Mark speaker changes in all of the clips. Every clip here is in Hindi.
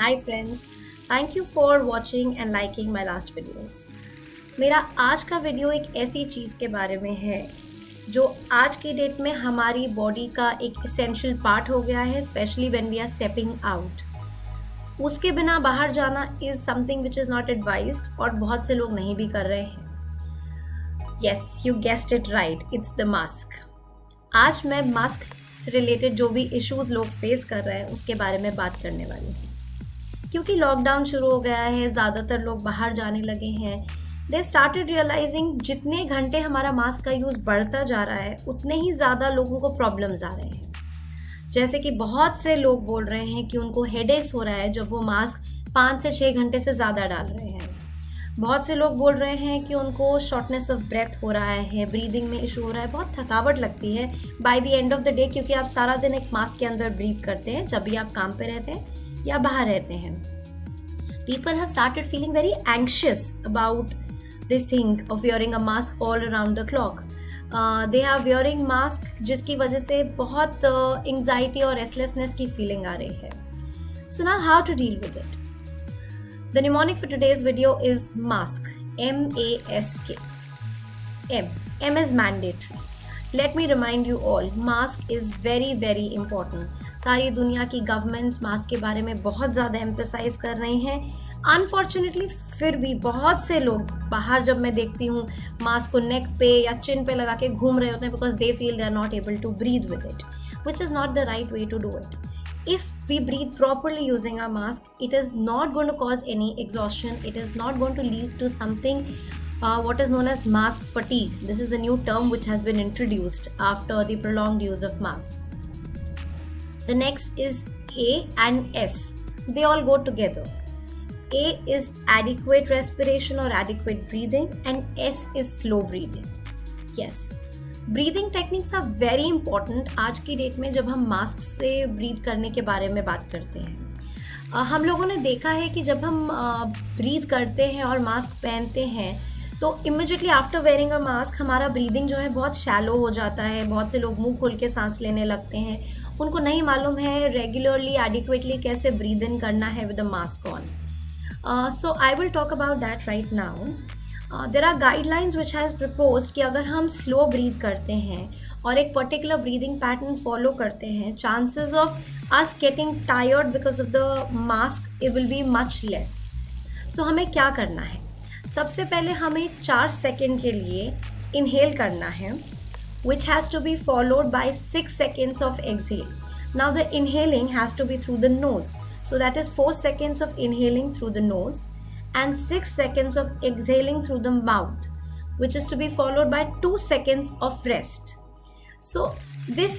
Speaker 1: Hi friends, thank you for watching and liking my last videos. मेरा आज का वीडियो एक ऐसी चीज़ के बारे में है जो आज की डेट में हमारी बॉडी का एक एसेंशियल पार्ट हो गया है, specially when we are stepping out. उसके बिना बाहर जाना is something which is not advised और बहुत से लोग नहीं भी कर रहे हैं। Yes, you guessed it right, it's the mask. आज मैं मास्क से रिलेटेड जो भी इश्यूज लोग फेस कर रहे हैं उसके बारे में बात करने वाली हूँ। क्योंकि लॉकडाउन शुरू हो गया है, ज़्यादातर लोग बाहर जाने लगे हैं। दे स्टार्टेड रियलाइजिंग जितने घंटे हमारा मास्क का यूज़ बढ़ता जा रहा है उतने ही ज़्यादा लोगों को प्रॉब्लम्स आ रहे हैं। जैसे कि बहुत से लोग बोल रहे हैं कि उनको हेडेक्स हो रहा है जब वो मास्क 5 से 6 घंटे से ज़्यादा डाल रहे हैं। बहुत से लोग बोल रहे हैं कि उनको शॉर्टनेस ऑफ ब्रेथ हो रहा है, ब्रीदिंग में इशू हो रहा है, बहुत थकावट लगती है by the end of the day, क्योंकि आप सारा दिन एक मास्क के अंदर ब्रीथ करते हैं जब भी आप काम पे रहते हैं या बाहर रहते हैं। People have started feeling very anxious about this thing of wearing a mask all around the clock. They are wearing mask जिसकी वजह से बहुत anxiety और restlessness की feeling आ रही है. So now how to deal with it? The mnemonic for today's video is mask. M-A-S-K. M is mandatory. Let me remind you all, mask is very very important. सारी दुनिया की गवर्नमेंट्स मास्क के बारे में बहुत ज़्यादा एम्फेसाइज कर रही हैं। अनफॉर्चुनेटली फिर भी बहुत से लोग बाहर जब मैं देखती हूँ मास्क को नेक पे या चिन पे लगा के घूम रहे होते हैं because they feel they are not able to breathe with it, which is not the right way to do it. If we breathe properly using our mask, it is not going to cause any exhaustion. It is not going to lead to something what is known as mask fatigue. This is the new term which has been introduced after the prolonged use of masks. The next is A and S. They all go together. A is adequate respiration or adequate breathing and S is slow breathing. Yes. Breathing techniques are very important आज की डेट में जब हम मास्क से ब्रीथ करने के बारे में बात करते हैं। हम लोगों ने देखा है कि जब हम ब्रीथ करते हैं और मास्क पहनते हैं तो immediately after wearing a mask हमारा ब्रीदिंग जो है बहुत शैलो हो जाता है। बहुत से लोग मुंह खोल के सांस लेने लगते हैं, उनको नहीं मालूम है रेगुलरली एडिक्वेटली कैसे ब्रीद इन करना है with a mask on. So I will talk about that right now. There are guidelines which has propose कि अगर हम स्लो ब्रीथ करते हैं और एक पर्टिकुलर ब्रीदिंग पैटर्न फॉलो करते हैं, chances of us getting tired because of the mask it will be much less. So हमें क्या करना है? सबसे पहले हमें 4 सेकेंड के लिए इनहेल करना है, which has to be followed by 6 seconds of exhale. Now the inhaling has to be through the nose. So that is 4 seconds of inhaling through the nose and 6 seconds of exhaling through the mouth, which is to be followed by 2 seconds of rest. So this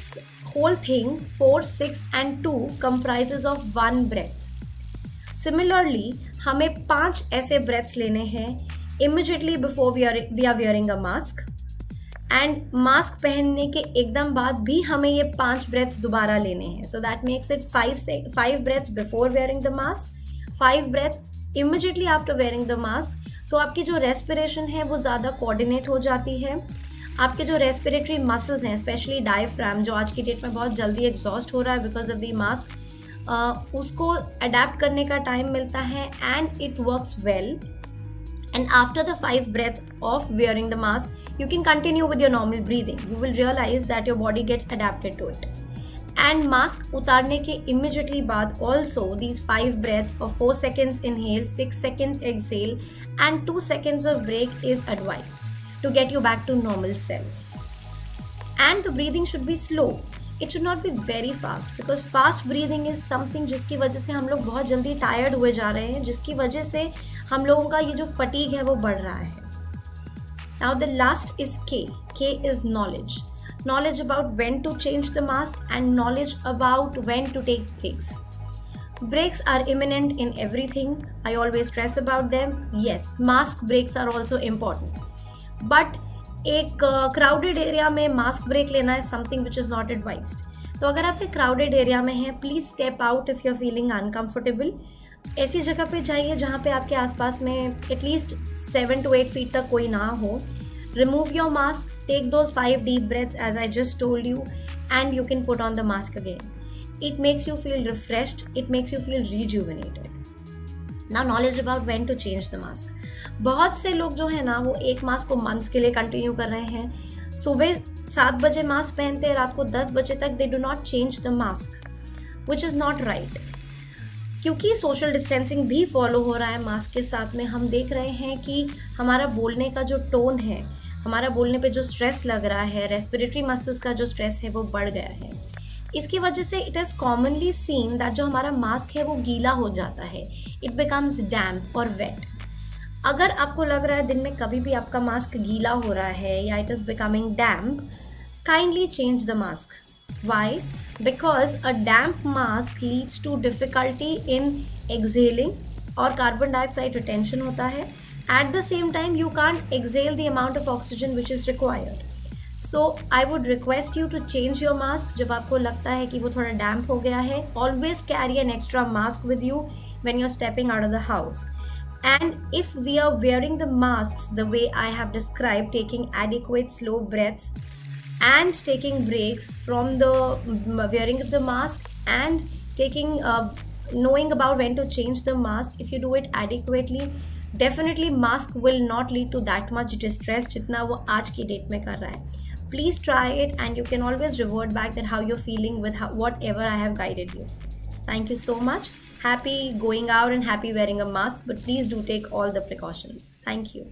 Speaker 1: whole thing 4, 6 and 2 comprises of one breath. Similarly, हमें 5 ऐसे breaths लेने हैं immediately before we are wearing a mask, and mask पहनने के एकदम बाद भी हमें ये 5 breaths दोबारा लेने हैं. So that makes it 5 breaths before wearing the mask, 5 breaths immediately after wearing the mask. तो आपकी जो रेस्पिरेशन है वो ज़्यादा कोऑर्डिनेट हो जाती है. आपके जो रेस्पिरेटरी मसल्स हैं, स्पेशली डायफ्राम जो आज की डेट में बहुत जल्दी एग्जॉस्ट हो रहा है बिकॉज ऑफ द मास्क, उसको अडेप्ट करने का टाइम मिलता है and it works well. And after the 5 breaths of wearing the mask, you can continue with your normal breathing. You will realize that your body gets adapted to it. And mask उतारने के immediately बाद also these 5 breaths of 4 seconds inhale, 6 seconds exhale and 2 seconds of break is advised to get you back to normal self. And the breathing should be slow. It should not be very fast because fast breathing is something जिसकी वजह से हम लोग बहुत जल्दी टायर्ड हुए जा रहे हैं, जिसकी वजह से हम लोगों का ये जो फटीग है वो बढ़ रहा है. Now the last is K. K is knowledge. Knowledge about when to change the mask and knowledge about when to take breaks. Breaks are imminent in everything. I always stress about them. Yes, mask breaks are also important. But एक क्राउडेड एरिया में मास्क ब्रेक लेना है something which is not advised. तो अगर आप एक क्राउडेड एरिया में हैं, please step out if you are feeling uncomfortable. ऐसी जगह पे जाइए जहाँ पे आपके आसपास में एटलीस्ट 7 to 8 feet तक कोई ना हो. Remove your mask, take those 5 deep breaths as I just told you, and you can put on the mask again. It makes you feel refreshed, it makes you feel rejuvenated. Now knowledge about when to change the mask. बहुत से लोग जो है ना वो एक मास्क को मंथ्स के लिए कंटिन्यू कर रहे हैं. सुबह 7 बजे मास्क पहनते हैं, रात को 10 बजे तक they do not change the mask, which is not right. क्योंकि सोशल डिस्टेंसिंग भी फॉलो हो रहा है मास्क के साथ में, हम देख रहे हैं कि हमारा बोलने का जो टोन है, हमारा बोलने पे जो स्ट्रेस लग रहा है, रेस्पिरेटरी मसल्स का जो स्ट्रेस है वो बढ़ गया है. इसकी वजह से it is commonly seen that जो हमारा मास्क है वो गीला हो जाता है, इट बिकम्स डैम्प और वेट. अगर आपको लग रहा है दिन में कभी भी आपका मास्क गीला हो रहा है या it is becoming damp, kindly change the mask. Why? Because a damp mask leads to difficulty in exhaling और carbon dioxide retention होता है. At the same time, you can't exhale the amount of oxygen which is required. So I would request you to change your mask जब आपको लगता है कि वो थोड़ा damp हो गया है. Always carry an extra mask with you when you're stepping out of the house. And if we are wearing the masks the way I have described, taking adequate slow breaths and taking breaks from the wearing of the mask and taking knowing about when to change the mask, if you do it adequately, definitely mask will not lead to that much distress जितना वो आज की डेट में कर रहा है. Please try it and you can always revert back that how you're feeling with whatever I have guided you. Thank you so much. Happy going out and happy wearing a mask, but please do take all the precautions. Thank you.